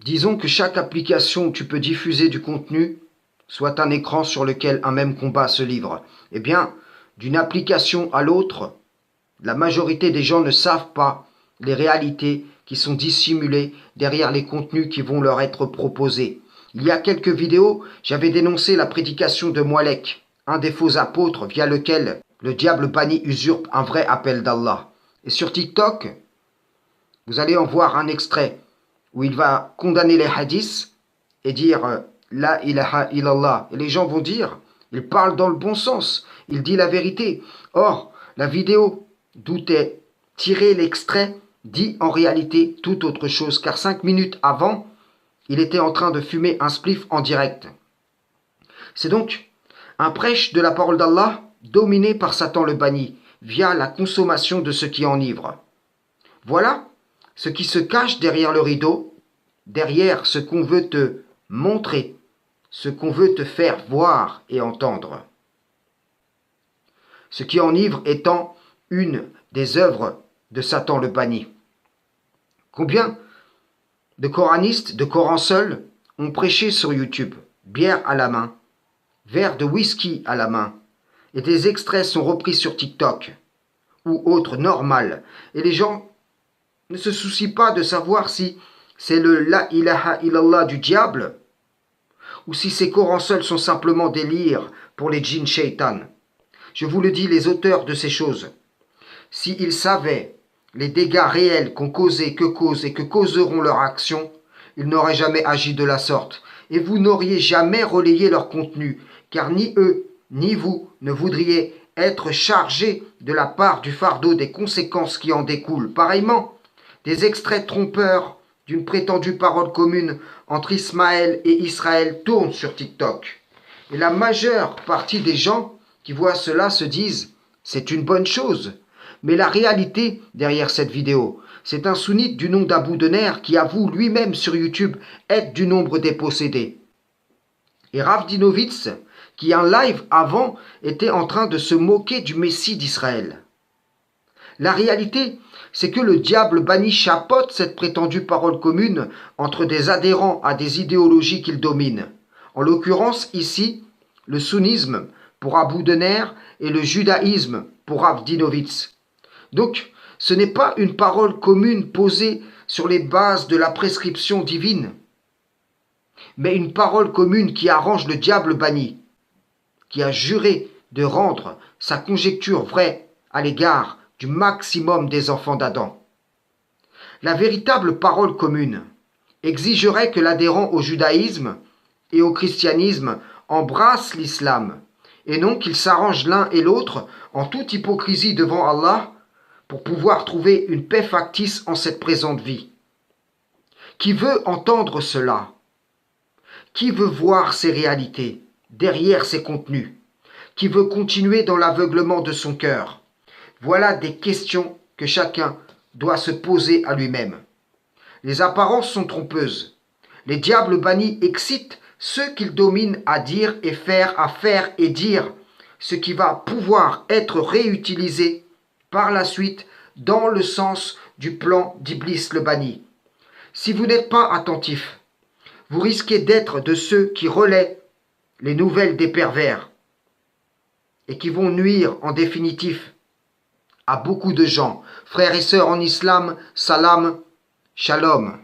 Disons que chaque application où tu peux diffuser du contenu soit un écran sur lequel un même combat se livre. Eh bien, d'une application à l'autre, la majorité des gens ne savent pas les réalités qui sont dissimulées derrière les contenus qui vont leur être proposés. Il y a quelques vidéos, j'avais dénoncé la prédication de Moualek, un des faux apôtres via lequel le diable banni usurpe un vrai appel d'Allah. Et sur TikTok, vous allez en voir un extrait où il va condamner les hadiths et dire La ilaha illallah. Et les gens vont dire, il parle dans le bon sens, il dit la vérité. Or, la vidéo d'où est tiré l'extrait dit en réalité tout autre chose, car 5 minutes avant, il était en train de fumer un spliff en direct. C'est donc un prêche de la parole d'Allah dominé par Satan le banni, via la consommation de ce qui enivre. Voilà ce qui se cache derrière le rideau, derrière ce qu'on veut te montrer, ce qu'on veut te faire voir et entendre. Ce qui enivre étant une des œuvres de Satan le banni. Combien de coranistes, de Coran seuls, ont prêché sur YouTube, bière à la main, verre de whisky à la main, et des extraits sont repris sur TikTok ou autre normal, et les gens ne se soucient pas de savoir si c'est le La ilaha illallah du diable ou si ces Corans seuls sont simplement des lyres pour les djinns shaitan. Je vous le dis, les auteurs de ces choses, s'ils savaient les dégâts réels qu'ont causés, que causent et que causeront leurs actions, ils n'auraient jamais agi de la sorte, et vous n'auriez jamais relayé leur contenu, car ni eux, ni vous ne voudriez être chargés de la part du fardeau des conséquences qui en découlent. Pareillement, des extraits trompeurs d'une prétendue parole commune entre Ismaël et Israël tournent sur TikTok. Et la majeure partie des gens qui voient cela se disent « c'est une bonne chose ». Mais la réalité derrière cette vidéo, c'est un sunnite du nom d'Abou Denner qui avoue lui-même sur YouTube être du nombre des possédés. Et Rav Dinovitz, qui en live avant était en train de se moquer du Messie d'Israël. La réalité, c'est que le diable banni chapeaute cette prétendue parole commune entre des adhérents à des idéologies qu'il domine. En l'occurrence ici, le sunnisme pour Abou Denner et le judaïsme pour Rav Dinovitz. Donc, ce n'est pas une parole commune posée sur les bases de la prescription divine, mais une parole commune qui arrange le diable banni, qui a juré de rendre sa conjecture vraie à l'égard du maximum des enfants d'Adam. La véritable parole commune exigerait que l'adhérent au judaïsme et au christianisme embrasse l'islam, et non qu'ils s'arrangent l'un et l'autre en toute hypocrisie devant Allah pour pouvoir trouver une paix factice en cette présente vie. Qui veut entendre cela? Qui veut voir ces réalités derrière ces contenus? Qui veut continuer dans l'aveuglement de son cœur? Voilà des questions que chacun doit se poser à lui-même. Les apparences sont trompeuses. Les diables bannis excitent ceux qu'ils dominent à dire et à faire et dire ce qui va pouvoir être réutilisé par la suite dans le sens du plan d'Iblis le banni. Si vous n'êtes pas attentif, vous risquez d'être de ceux qui relaient les nouvelles des pervers et qui vont nuire en définitif à beaucoup de gens. Frères et sœurs en islam, salam, shalom.